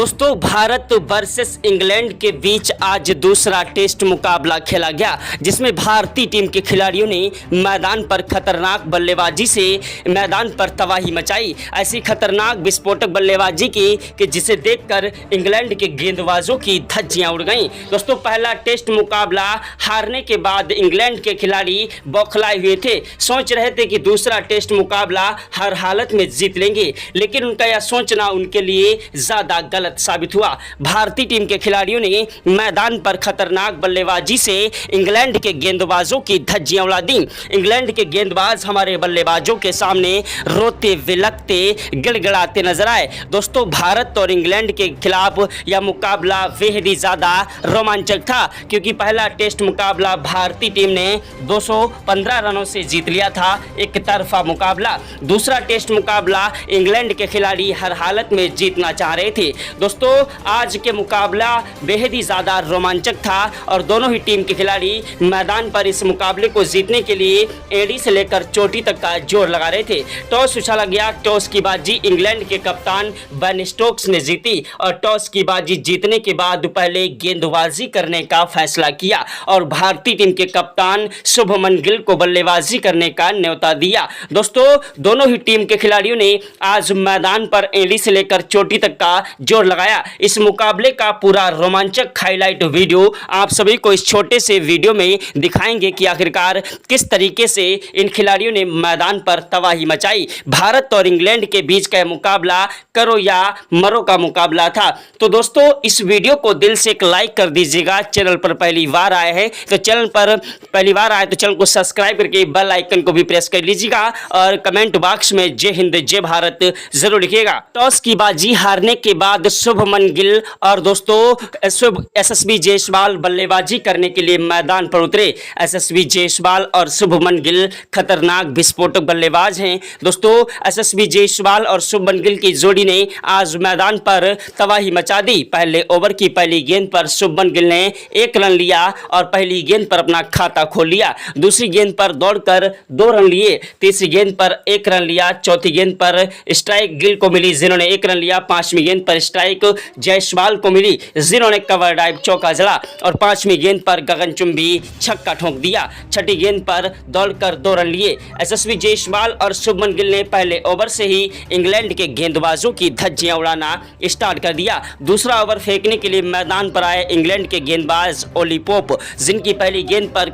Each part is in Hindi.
दोस्तों भारत वर्सेस इंग्लैंड के बीच आज दूसरा टेस्ट मुकाबला खेला गया, जिसमें भारतीय टीम के खिलाड़ियों ने मैदान पर खतरनाक बल्लेबाजी से मैदान पर तबाही मचाई। ऐसी खतरनाक विस्फोटक बल्लेबाजी की कि जिसे देखकर इंग्लैंड के गेंदबाजों की धज्जियां उड़ गईं। दोस्तों पहला टेस्ट मुकाबला हारने के बाद इंग्लैंड के खिलाड़ी बौखलाए हुए थे, सोच रहे थे कि दूसरा टेस्ट मुकाबला हर हालत में जीत लेंगे, लेकिन उनका यह सोचना उनके लिए ज़्यादा गलत साबित हुआ। भारतीय टीम के खिलाड़ियों ने मैदान पर खतरनाक बल्लेबाजी से इंग्लैंड के गेंदबाजों की धज्जियां उड़ा दी। इंग्लैंड के गेंदबाज हमारे बल्लेबाजों के सामने रोते विलखते गिड़गिड़ाते नजर आए। दोस्तों भारत और इंग्लैंड के खिलाफ यह मुकाबला बेहद ही ज़्यादा रोमांचक था, क्योंकि पहला टेस्ट मुकाबला भारतीय टीम ने 215 रनों से जीत लिया था, एक तरफा मुकाबला। दूसरा टेस्ट मुकाबला इंग्लैंड के खिलाड़ी हर हालत में जीतना चाह रहे थे। दोस्तों आज के मुकाबला बेहद ही ज़्यादा रोमांचक था और दोनों ही टीम के खिलाड़ी मैदान पर इस मुकाबले को जीतने के लिए एड़ी से लेकर चोटी तक का जोर लगा रहे थे। टॉस उछाला गया, टॉस की बाजी इंग्लैंड के कप्तान बेन स्टोक्स ने जीती और टॉस की बाजी जीतने के बाद पहले गेंदबाजी करने का फैसला किया और भारतीय टीम के कप्तान शुभमन गिल को बल्लेबाजी करने का न्योता दिया। दोस्तों दोनों ही टीम के खिलाड़ियों ने आज मैदान पर एड़ी से लेकर चोटी तक का जोर लगाया। इस मुकाबले का पूरा रोमांचक हाईलाइट वीडियो आप सभी को इस छोटे से वीडियो में दिखाएंगे कि आखिरकार किस तरीके से इन खिलाड़ियों ने मैदान पर तबाही मचाई। भारत और इंग्लैंड के बीच का मुकाबला करो या मरो का मुकाबला था। तो दोस्तों इस वीडियो को दिल से एक लाइक कर दीजिएगा। चैनल पर पहली बार आए हैं तो चैनल को सब्सक्राइब करके बेल आइकन को भी प्रेस कर लीजिएगा और कमेंट बॉक्स में जय हिंद जय भारत जरूर लिखिएगा। टॉस की बाजी हारने के बाद शुभमन गिल और दोस्तों एसएसबी जायसवाल बल्लेबाजी करने के लिए मैदान पर उतरे। एसएसबी जायसवाल और शुभमन गिल खतरनाक विस्फोटक बल्लेबाज हैं। दोस्तों एसएसबी जायसवाल और शुभमन गिल की जोड़ी ने आज मैदान पर तबाही मचा दी। पहले ओवर की पहली गेंद पर शुभमन गिल ने 1 रन लिया और पहली गेंद पर अपना खाता खोल लिया। दूसरी गेंद पर दौड़कर 2 रन लिए। तीसरी गेंद पर 1 रन लिया। चौथी गेंद पर स्ट्राइक गिल को मिली, जिन्होंने 1 रन लिया। पांचवी गेंद पर स्ट्राइक जायसवाल को मिली, जिन्होंने कवर ड्राइव चौका जड़ा और पांचवी गेंद पर गगनचुंबी छक्का ठोक दिया। छठी गेंद पर दौड़कर 2 रन लिए। एसएसबी जायसवाल और शुभमन गिल ने पहले ओवर से ही इंग्लैंड के गेंदबाजों की धज्जियां उड़ाना स्टार्ट कर दिया। दूसरा ओवर फेंकने के लिए मैदान पर आए इंग्लैंड के गेंदबाज ओली पोप, जिनकी पहली गेंद पर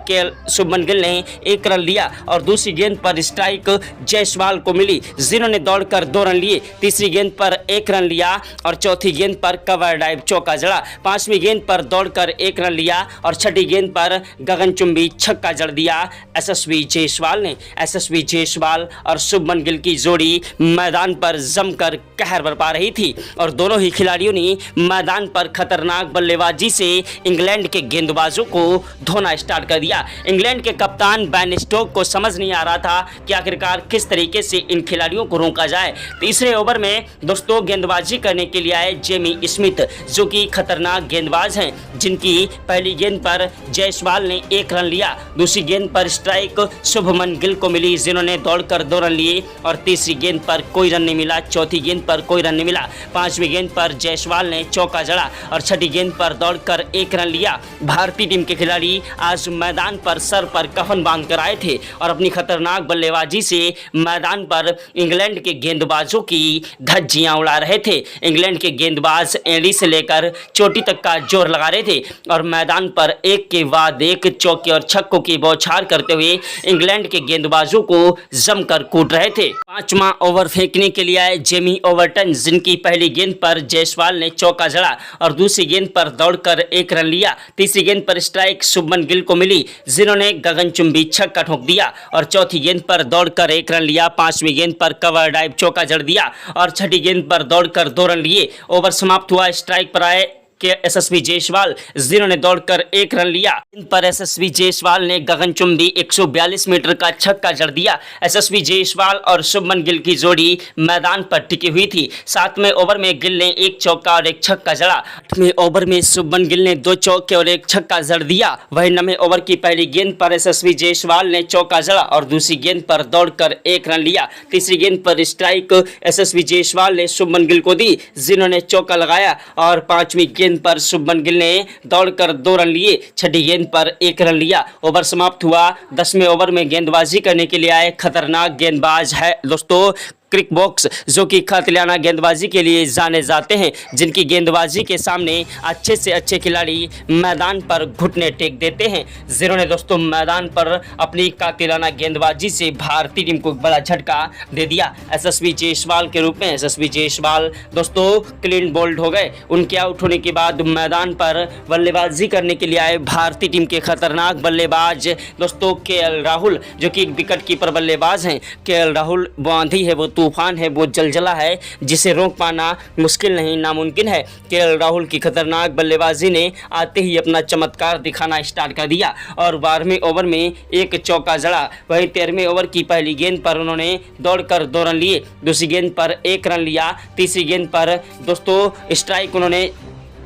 शुभमन गिल ने 1 रन लिया और दूसरी गेंद पर स्ट्राइक जायसवाल को मिली, जिन्होंने दौड़कर 2 रन लिए। तीसरी गेंद पर 1 रन लिया और चौथी गेंद पर कवर ड्राइव चौका जड़ा। पांचवी गेंद पर दौड़कर 1 रन लिया और छठी गेंद पर गगनचुंबी छक्का जड़ दिया एसएसबी जायसवाल ने। एसएसबी जायसवाल और शुभमन गिल की जोड़ी मैदान पर जमकर कहर बरपा रही थी और दोनों ही खिलाड़ियों ने मैदान पर खतरनाक बल्लेबाजी से इंग्लैंड के गेंदबाजों को धोना स्टार्ट कर दिया। इंग्लैंड के कप्तान बेन स्टोक्स को समझ नहीं आ रहा था कि आखिरकार किस तरीके से इन खिलाड़ियों को रोका जाए। तीसरे ओवर में दोस्तों गेंदबाजी करने के लिए आए जेमी स्मिथ, जो कि खतरनाक गेंदबाज हैं, जिनकी पहली गेंद पर जायसवाल ने 1 रन लिया। दूसरी गेंद पर स्ट्राइक शुभमन गिल को मिली, जिन्होंने दौड़कर 2 रन लिए और तीसरी गेंद पर कोई रन नहीं मिला। चौथी गेंद पर कोई रन नहीं मिला। पांचवी गेंद पर जायसवाल ने चौका जड़ा और छठी गेंद पर दौड़कर 1 रन लिया। भारतीय टीम के खिलाड़ी आज मैदान पर सर पर कफन बांध कर आए थे और अपनी खतरनाक बल्लेबाजी से मैदान पर इंग्लैंड के गेंदबाजों की धज्जियां उड़ा रहे थे। इंग्लैंड के गेंदबाज एड़ी से लेकर चोटी तक का जोर लगा रहे थे और मैदान पर एक के बाद एक चौके और छक्कों की बौछार करते हुए इंग्लैंड के गेंदबाजों को जमकर कूट रहे थे। पांचवा ओवर फेंकने के लिए आए जेमी ओवर्टन, जिनकी पहली गेंद पर जायसवाल ने चौका जड़ा और दूसरी गेंद पर दौड़कर 1 रन लिया। तीसरी गेंद पर स्ट्राइक शुभमन गिल को मिली, जिन्होंने गगनचुंबी छक्का ठोक दिया और चौथी गेंद पर दौड़कर 1 रन लिया। पांचवी गेंद पर कवर ड्राइव चौका जड़ दिया और छठी गेंद पर दौड़कर 2 रन लिए। ओवर समाप्त हुआ। स्ट्राइक पर आए के यशस्वी जायसवाल, जिन्होंने दौड़कर 1 रन लिया। इन पर यशस्वी जायसवाल ने गगनचुंबी 142 मीटर का छक्का जड़ दिया। यशस्वी जायसवाल और शुभमन गिल की जोड़ी मैदान पर टिकी हुई थी। 7वें ओवर में गिल ने 1 चौका और 1 छक्का जड़ा। 8वें ओवर में शुभमन गिल ने 2 चौके और 1 छक्का जड़ दिया। वहीं 9वें ओवर की पहली गेंद पर यशस्वी जायसवाल ने चौका जड़ा और दूसरी गेंद पर दौड़कर 1 रन लिया। तीसरी गेंद पर स्ट्राइक यशस्वी जायसवाल ने शुभमन गिल को दी, जिन्होंने चौका लगाया और 5वीं गेंद पर शुभमन गिल ने दौड़कर 2 रन लिए। छठी गेंद पर 1 रन लिया। ओवर समाप्त हुआ। 10वें ओवर में गेंदबाजी करने के लिए आए खतरनाक गेंदबाज है दोस्तों क्रिक बॉक्स, जो कि कातिलाना गेंदबाजी के लिए जाने जाते हैं, जिनकी गेंदबाजी के सामने अच्छे से अच्छे खिलाड़ी मैदान पर घुटने टेक देते हैं, जिन्होंने दोस्तों मैदान पर अपनी कातिलाना गेंदबाजी से भारतीय टीम को बड़ा झटका दे दिया। यशस्वी जायसवाल के रूप में यशस्वी जायसवाल दोस्तों क्लीन बोल्ड हो गए। उनके आउट होने के बाद मैदान पर बल्लेबाजी करने के लिए आए भारतीय टीम के खतरनाक बल्लेबाज दोस्तों केएल राहुल, जो कि विकेट कीपर बल्लेबाज हैं। केएल राहुल वो आंधी है, वो तूफान है, वो जलजला है, जिसे रोक पाना मुश्किल नहीं नामुमकिन है। केएल राहुल की खतरनाक बल्लेबाजी ने आते ही अपना चमत्कार दिखाना स्टार्ट कर दिया और 12वें ओवर में 1 चौका जड़ा। वहीं 13वें ओवर की पहली गेंद पर उन्होंने दौड़कर 2 रन लिए। दूसरी गेंद पर 1 रन लिया। तीसरी गेंद पर दोस्तों स्ट्राइक उन्होंने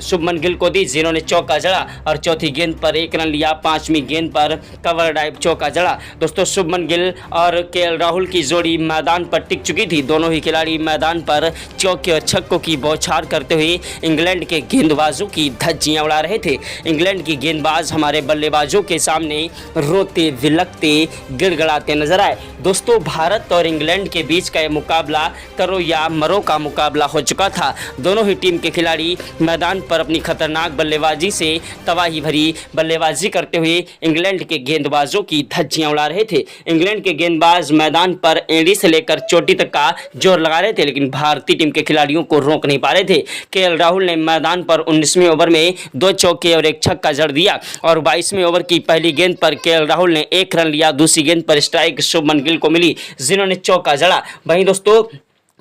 शुभमन गिल को दी, जिन्होंने चौका जड़ा और चौथी गेंद पर 1 रन लिया। 5वीं गेंद पर कवर ड्राइव चौका जड़ा। दोस्तों शुभमन गिल और केएल राहुल की जोड़ी मैदान पर टिक चुकी थी। दोनों ही खिलाड़ी मैदान पर चौके और छक्कों की बौछार करते हुए इंग्लैंड के गेंदबाजों की धज्जियां उड़ा रहे थे। इंग्लैंड की गेंदबाज हमारे बल्लेबाजों के सामने रोते विलकते गिड़गड़ाते नजर आए। दोस्तों भारत और इंग्लैंड के बीच का यह मुकाबला करो या मरो का मुकाबला हो चुका था। दोनों ही टीम के खिलाड़ी मैदान पर अपनी खतरनाक बल्लेबाजी से तबाही भरी बल्लेबाजी करते हुए इंग्लैंड के गेंदबाजों की धज्जियां उड़ा रहे थे। इंग्लैंड के गेंदबाज मैदान पर एड़ी से लेकर चोटी तक का जोर लगा रहे थे, लेकिन भारतीय टीम के खिलाड़ियों को रोक नहीं पा रहे थे। केएल राहुल ने मैदान पर 19वें ओवर में 2 चौके और 1 छक्का जड़ दिया और 22वें ओवर की पहली गेंद पर केएल राहुल ने 1 रन लिया। दूसरी गेंद पर स्ट्राइक शुभमन गिल को मिली, जिन्होंने चौका जड़ा। वहीं दोस्तों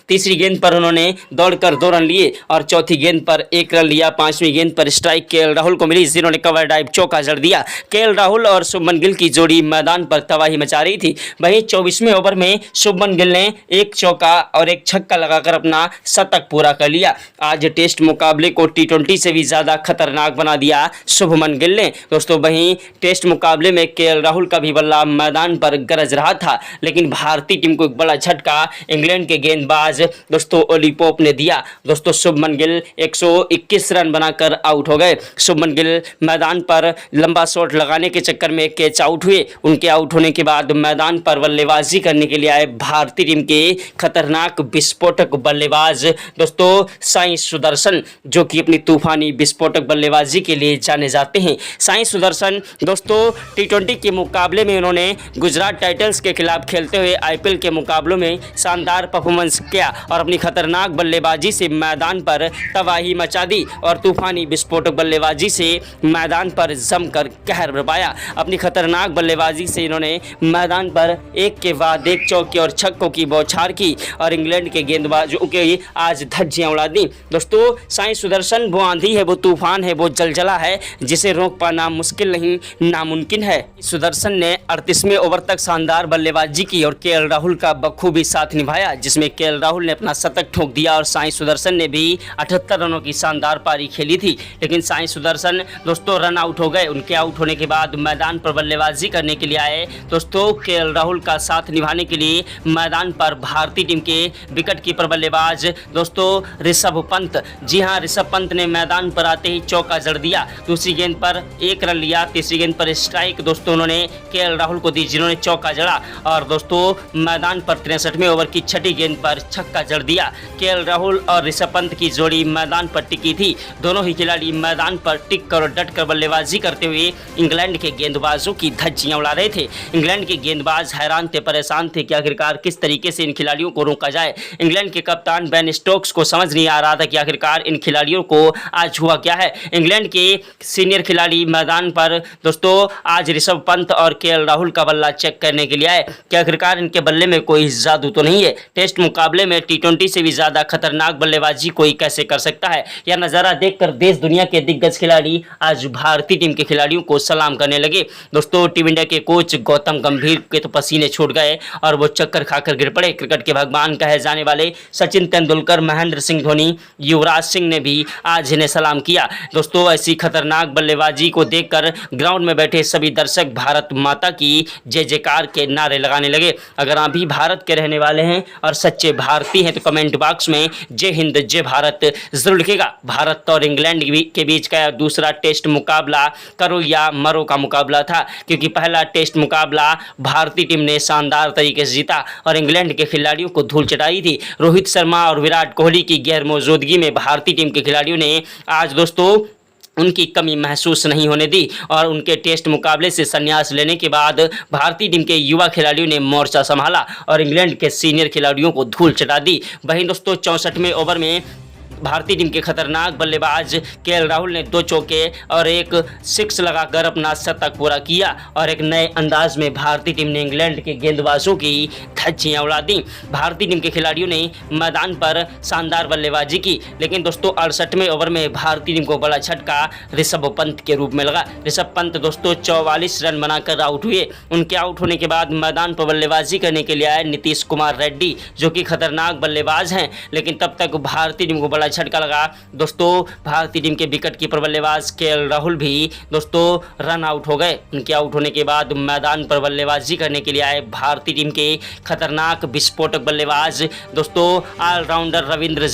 तीसरी गेंद पर उन्होंने दौड़कर 2 रन लिए और चौथी गेंद पर 1 रन लिया। 5वीं गेंद पर स्ट्राइक केएल राहुल को मिली, जिन्होंने कवर ड्राइव चौका जड़ दिया। केएल राहुल और शुभमन गिल की जोड़ी मैदान पर तबाही मचा रही थी। वहीं 24वें ओवर में शुभमन गिल ने 1 चौका और 1 छक्का लगाकर अपना शतक पूरा कर लिया। आज टेस्ट मुकाबले को T20 से भी ज़्यादा खतरनाक बना दिया शुभमन गिल ने। दोस्तों वहीं टेस्ट मुकाबले में केएल राहुल का भी बल्ला मैदान पर गरज रहा था, लेकिन भारतीय टीम को एक बड़ा झटका इंग्लैंड के गेंदबाज दोस्तों ओली पोप ने दिया। दोस्तों शुभमन गिल 121 रन बनाकर आउट हो गए। शुभमन गिल मैदान पर लंबा शॉट लगाने के चक्कर में कैच आउट हुए। उनके आउट होने के बाद मैदान पर बल्लेबाजी करने के लिए आए भारतीय टीम के खतरनाक विस्फोटक बल्लेबाज दोस्तों साई सुदर्शन, जो कि अपनी तूफानी विस्फोटक बल्लेबाजी के लिए जाने जाते हैं। साई सुदर्शन दोस्तों T20 के मुकाबले में उन्होंने गुजरात टाइटंस के खिलाफ खेलते हुए IPL के मुकाबलों में शानदार परफॉर्मेंस किया और अपनी खतरनाक बल्लेबाजी से मैदान पर तबाही मचा दी और तूफानी विस्फोटक बल्लेबाजी से मैदान पर जमकर कहर बरपाया। अपनी खतरनाक बल्लेबाजी से इन्होंने मैदान पर एक के बाद एक चौके और छक्कों की बौछार की और इंग्लैंड के गेंदबाजों के आज धज्जियां उड़ा दी। दोस्तों साई सुदर्शन वो आंधी है, वो तूफान है, वो जलजला है, जिसे रोक पाना मुश्किल नहीं नामुमकिन है। सुदर्शन ने 38वें ओवर तक शानदार बल्लेबाजी की और केएल राहुल का बखूबी साथ निभाया, जिसमें केएल राहुल ने अपना शतक ठोक दिया और साई सुदर्शन ने भी 78 रनों की शानदार पारी खेली थी। लेकिन साई सुदर्शन दोस्तों रन आउट हो गए। उनके आउट होने के बाद मैदान पर बल्लेबाजी करने के लिए आए दोस्तों केएल राहुल का साथ निभाने के लिए मैदान पर भारतीय टीम के विकेट कीपर बल्लेबाज दोस्तों ऋषभ पंत। जी हां, ऋषभ पंत ने मैदान पर आते ही चौका जड़ दिया। दूसरी गेंद पर 1 रन लिया। तीसरी गेंद पर स्ट्राइक दोस्तों उन्होंने केएल राहुल को दी, जिन्होंने चौका जड़ा और दोस्तों मैदान पर 63वें ओवर की छठी गेंद पर छक्का जड़ दिया। केएल राहुल और ऋषभ पंत की जोड़ी मैदान पर टिकी थी। दोनों ही खिलाड़ी मैदान पर टिक कर और डट कर बल्लेबाजी करते हुए इंग्लैंड के गेंदबाजों की धज्जियां उड़ा रहे थे। इंग्लैंड के गेंदबाज हैरान थे, परेशान थे कि आखिरकार किस तरीके से इन खिलाड़ियों को रोका जाए। इंग्लैंड के कप्तान बेन स्टोक्स को समझ नहीं आ रहा था कि आखिरकार इन खिलाड़ियों को आज हुआ क्या है। इंग्लैंड के सीनियर खिलाड़ी मैदान पर दोस्तों आज ऋषभ पंत और केएल राहुल का बल्ला चेक करने के लिए आए कि आखिरकार इनके बल्ले में कोई जादू तो नहीं है। टेस्ट मुकाबले मुकाबले में टी20 से भी ज़्यादा खतरनाक बल्लेबाजी कोई कैसे कर सकता है। यह नज़ारा देखकर देश दुनिया के दिग्गज खिलाड़ी आज भारतीय टीम के खिलाड़ियों को सलाम करने लगे। दोस्तों, टीम इंडिया के कोच गौतम गंभीर के तो पसीने छूट गए और वो चक्कर खाकर गिर पड़े। क्रिकेट के भगवान कहे जाने वाले सचिन तेंदुलकर, महेंद्र सिंह धोनी, युवराज सिंह ने भी आज इन्हें सलाम किया। दोस्तों, ऐसी खतरनाक बल्लेबाजी को देखकर ग्राउंड में बैठे सभी दर्शक भारत माता की जय जयकार के नारे लगाने लगे। अगर आप भी भारत के रहने वाले हैं और सच्चे भारतीय हैं तो कमेंट बॉक्स में जय हिंद जय भारत जरूर लिखिएगा। भारत और इंग्लैंड के बीच का दूसरा टेस्ट मुकाबला करो या मरो का मुकाबला था, क्योंकि पहला टेस्ट मुकाबला भारतीय टीम ने शानदार तरीके से जीता और इंग्लैंड के खिलाड़ियों को धूल चटाई थी। रोहित शर्मा और विराट कोहली की गैर मौजूदगी में भारतीय टीम के खिलाड़ियों ने आज दोस्तों उनकी कमी महसूस नहीं होने दी और उनके टेस्ट मुकाबले से संन्यास लेने के बाद भारतीय टीम के युवा खिलाड़ियों ने मोर्चा संभाला और इंग्लैंड के सीनियर खिलाड़ियों को धूल चटा दी। वहीं दोस्तों 64वें ओवर में भारतीय टीम के खतरनाक बल्लेबाज केएल राहुल ने 2 चौके और एक 6 लगाकर अपना शतक पूरा किया और एक नए अंदाज में भारतीय टीम ने इंग्लैंड के गेंदबाजों की धज्जियां उड़ा दी। भारतीय टीम के खिलाड़ियों ने मैदान पर शानदार बल्लेबाजी की, लेकिन दोस्तों 68वें ओवर में भारतीय टीम को बड़ा झटका ऋषभ पंत के रूप में लगा। ऋषभ पंत दोस्तों 44 रन बनाकर आउट हुए। उनके आउट होने के बाद मैदान पर बल्लेबाजी करने के लिए आए नीतीश कुमार रेड्डी, जो कि खतरनाक बल्लेबाज हैं, लेकिन तब तक भारतीय टीम को बड़ा झटका लगा। दोस्तों, भारतीय टीम के विकेट कीपर बल्लेबाज केएल राहुल भी दोस्तों रन आउट हो गए। उनके आउट होने के बाद मैदान पर बल्लेबाजी करने के लिए आए भारतीय टीम के खतरनाक विस्फोटक बल्लेबाज दोस्तों ऑलराउंडर रविंद्र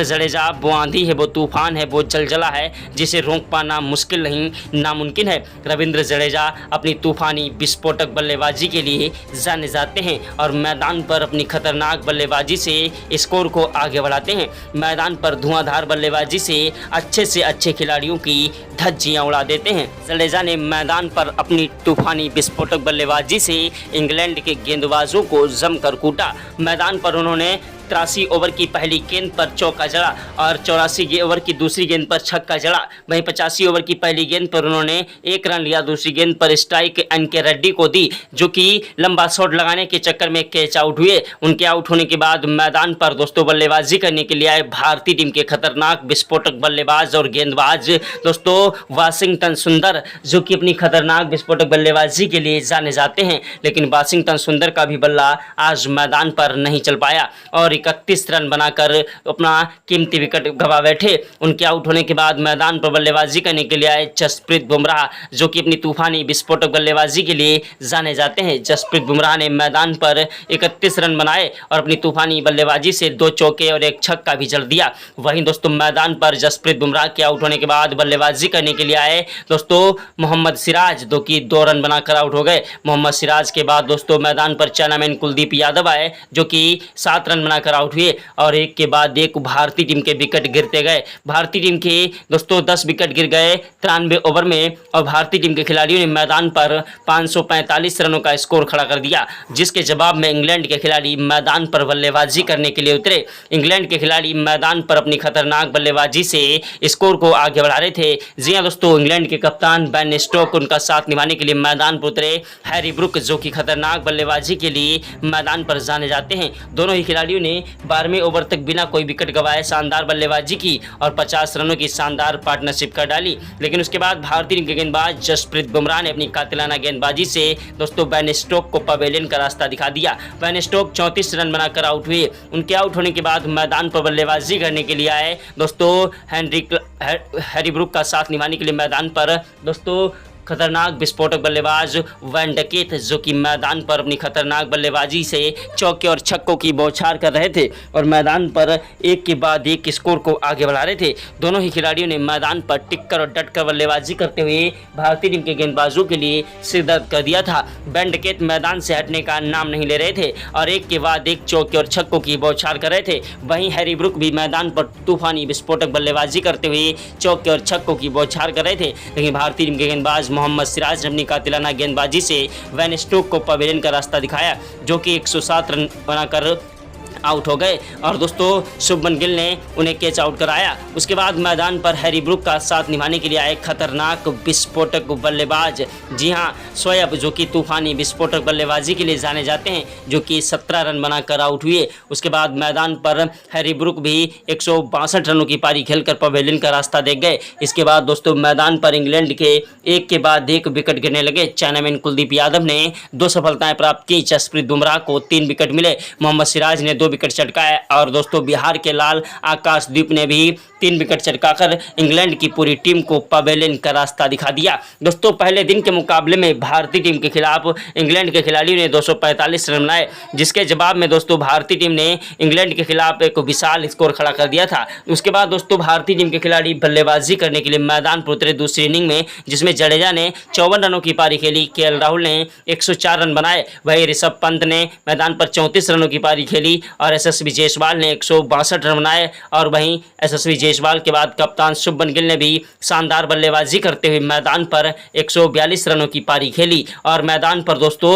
जडेजा वो आंधी है, वो तूफान है, वो जलजला है जिसे रोक पाना मुश्किल नहीं नामुमकिन है। रविंद्र जडेजा अपनी तूफानी विस्फोटक बल्लेबाजी के लिए जाने जाते हैं और मैदान पर अपनी खतरनाक बल्लेबाजी से स्कोर को आगे बढ़ाते हैं। मैदान पर धुआंधार बल्लेबाजी से अच्छे खिलाड़ियों की धज्जियां उड़ा देते हैं। जडेजा ने मैदान पर अपनी तूफानी विस्फोटक बल्लेबाजी से इंग्लैंड के गेंदबाजों को जमकर कूटा। मैदान पर उन्होंने 83 ओवर की पहली गेंद पर चौका जड़ा और 84 ओवर की दूसरी गेंद पर छक्का जड़ा। वहीं 85 ओवर की पहली गेंद पर उन्होंने 1 रन लिया, दूसरी गेंद पर स्ट्राइक एनके रेड्डी को दी, जो कि लंबा शॉट लगाने के चक्कर में कैच आउट हुए। उनके आउट होने के बाद मैदान पर दोस्तों बल्लेबाजी करने के लिए आए भारतीय टीम के खतरनाक विस्फोटक बल्लेबाज और गेंदबाज दोस्तों वाशिंगटन सुंदर, जो कि अपनी खतरनाक विस्फोटक बल्लेबाजी के लिए जाने जाते हैं, लेकिन वाशिंगटन सुंदर का भी बल्ला आज मैदान पर नहीं चल पाया और 31 रन बनाकर अपना कीमती विकेट गंवा बैठे। उनके आउट होने के बाद मैदान पर बल्लेबाजी करने के लिए आए जसप्रीत बुमराह, जो कि अपनी तूफानी विस्फोटक बल्लेबाजी के लिए जाने जाते हैं। जसप्रीत बुमराह ने मैदान पर 31 रन बनाए और अपनी तूफानी बल्लेबाजी से 2 चौके और 1 छक्का भी जड़ दिया। वहीं दोस्तों मैदान पर जसप्रीत बुमराह के आउट होने के बाद बल्लेबाजी करने के लिए आए दोस्तों मोहम्मद सिराज, जो कि 2 रन बनाकर आउट हो गए। मोहम्मद सिराज के बाद दोस्तों मैदान पर चाइनामैन कुलदीप यादव आए, जो कि 7 रन बनाकर आउट हुए और एक के बाद एक भारतीय टीम के विकेट गिरते गए। भारतीय टीम के दोस्तों 10 विकेट गिर गए 93 ओवर में और भारतीय टीम के खिलाड़ियों ने मैदान पर 545 रनों का स्कोर खड़ा कर दिया, जिसके जवाब में इंग्लैंड के खिलाड़ी मैदान पर बल्लेबाजी करने के लिए उतरे। इंग्लैंड के खिलाड़ी मैदान पर अपनी खतरनाक बल्लेबाजी से स्कोर को आगे बढ़ा रहे थे। जी हां दोस्तों, इंग्लैंड के कप्तान बेन स्टोक्स उनका साथ निभाने के लिए मैदान पर उतरे। हैरी ब्रूक, जो कि खतरनाक बल्लेबाजी के लिए मैदान पर जाने जाते हैं, दोनों ही खिलाड़ियों ने 12वें ओवर तक बिना कोई विकेट गंवाए शानदार बल्लेबाजी की और 50 रनों की शानदार पार्टनरशिप कर डाली। लेकिन उसके बाद भारतीय टीम के गेंदबाज जसप्रीत बुमराह ने अपनी कातिलाना गेंदबाजी से दोस्तों बेन स्टोक्स को पवेलियन का रास्ता दिखा दिया। बेन स्टोक्स 34 रन बनाकर आउट हुए। उनके आउट होने के बाद मैदान पर बल्लेबाजी करने के लिए आए दोस्तों हैरी ब्रूक का साथ निभाने के लिए मैदान पर दोस्तों खतरनाक विस्फोटक बल्लेबाज वैन डकेट, जो कि मैदान पर अपनी खतरनाक बल्लेबाजी से चौके और छक्कों की बौछार कर रहे थे और मैदान पर एक के बाद एक स्कोर को आगे बढ़ा रहे थे। दोनों ही खिलाड़ियों ने मैदान पर टिककर और डटकर बल्लेबाजी करते हुए भारतीय टीम के गेंदबाजों के लिए सिर दर्द कर दिया था। वैन डकेट मैदान से हटने का नाम नहीं ले रहे थे और एक के बाद एक चौके और छक्कों की बौछार कर रहे थे। वहीं हैरी ब्रूक भी मैदान पर तूफानी विस्फोटक बल्लेबाजी करते हुए चौके और छक्कों की बौछार कर रहे थे, लेकिन भारतीय टीम के गेंदबाज मोहम्मद सिराज ने अपनी कातिलाना गेंदबाजी से वैन स्टोक्स को पवेलियन का रास्ता दिखाया, जो कि 107 रन बनाकर आउट हो गए और दोस्तों शुभमन गिल ने उन्हें कैच आउट कराया। उसके बाद मैदान पर हैरी ब्रूक का साथ निभाने के लिए आए खतरनाक विस्फोटक बल्लेबाज, जी हां शोएब, जो कि तूफानी विस्फोटक बल्लेबाजी के लिए जाने जाते हैं, जो कि 17 रन बनाकर आउट हुए। उसके बाद मैदान पर हैरी ब्रूक भी 162 रनों की पारी खेलकर पवेलियन का रास्ता देख गए। इसके बाद दोस्तों मैदान पर इंग्लैंड के एक के बाद एक विकेट गिरने लगे। चाइनामैन कुलदीप यादव ने 2 सफलताएं प्राप्त की। जसप्रीत बुमराह को 3 विकेट मिले। मोहम्मद सिराज ने 2 विकेट चटकाए और दोस्तों बिहार के लाल आकाशदीप ने भी 3 विकेट चटकाकर इंग्लैंड की पूरी टीम को पवेलियन का रास्ता दिखा दिया। दोस्तों पहले दिन के मुकाबले में भारतीय टीम के खिलाफ इंग्लैंड के खिलाड़ियों ने 245 रन बनाए, जिसके जवाब में दोस्तों भारतीय टीम ने इंग्लैंड के खिलाफ एक विशाल स्कोर खड़ा कर दिया था। उसके बाद दोस्तों भारतीय टीम के खिलाड़ी बल्लेबाजी करने के लिए मैदान पर उतरे दूसरी इनिंग में, जिसमें जडेजा ने 54 रनों की पारी खेली। केएल राहुल ने 104 रन बनाए। वहीं ऋषभ पंत ने मैदान पर 34 रनों की पारी खेली और यशस्वी जायसवाल ने 162 रन बनाए। और वहीं यशस्वी जायसवाल के बाद कप्तान शुभमन गिल ने भी शानदार बल्लेबाजी करते हुए मैदान पर 142 रनों की पारी खेली। और मैदान पर दोस्तों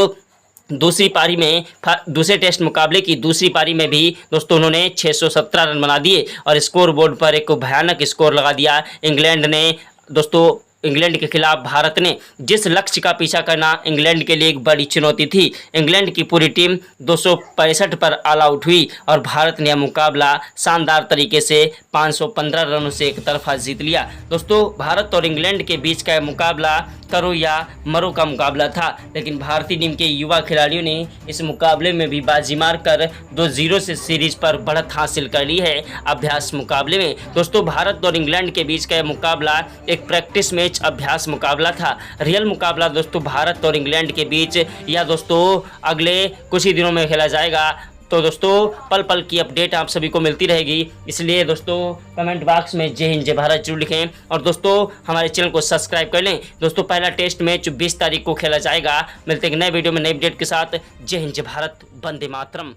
दूसरी पारी में दूसरे टेस्ट मुकाबले की दूसरी पारी में भी दोस्तों उन्होंने 617 रन बना दिए और स्कोर बोर्ड पर एक भयानक स्कोर लगा दिया। इंग्लैंड ने दोस्तों इंग्लैंड के खिलाफ भारत ने जिस लक्ष्य का पीछा करना इंग्लैंड के लिए एक बड़ी चुनौती थी, इंग्लैंड की पूरी टीम 265 पर ऑल आउट हुई और भारत ने यह मुकाबला शानदार तरीके से 515 रनों से एक तरफा जीत लिया। दोस्तों भारत और इंग्लैंड के बीच का मुकाबला करो या मरो का मुकाबला था, लेकिन भारतीय टीम के युवा खिलाड़ियों ने इस मुकाबले में भी बाजी मारकर 2-0 से सीरीज पर बढ़त हासिल कर ली है अभ्यास मुकाबले में। दोस्तों भारत और इंग्लैंड के बीच का मुकाबला एक प्रैक्टिस मैच अभ्यास मुकाबला था। रियल मुकाबला दोस्तों भारत और इंग्लैंड के बीच या दोस्तों अगले कुछ ही दिनों में खेला जाएगा। तो दोस्तों पल पल की अपडेट आप सभी को मिलती रहेगी, इसलिए दोस्तों कमेंट बॉक्स में जय हिंद जय भारत जरूर लिखें और दोस्तों हमारे चैनल को सब्सक्राइब कर लें। दोस्तों पहला टेस्ट मैच 20 तारीख को खेला जाएगा। मिलते हैं नए वीडियो में नई अपडेट के साथ। जय हिंद जय भारत, वंदे मातरम।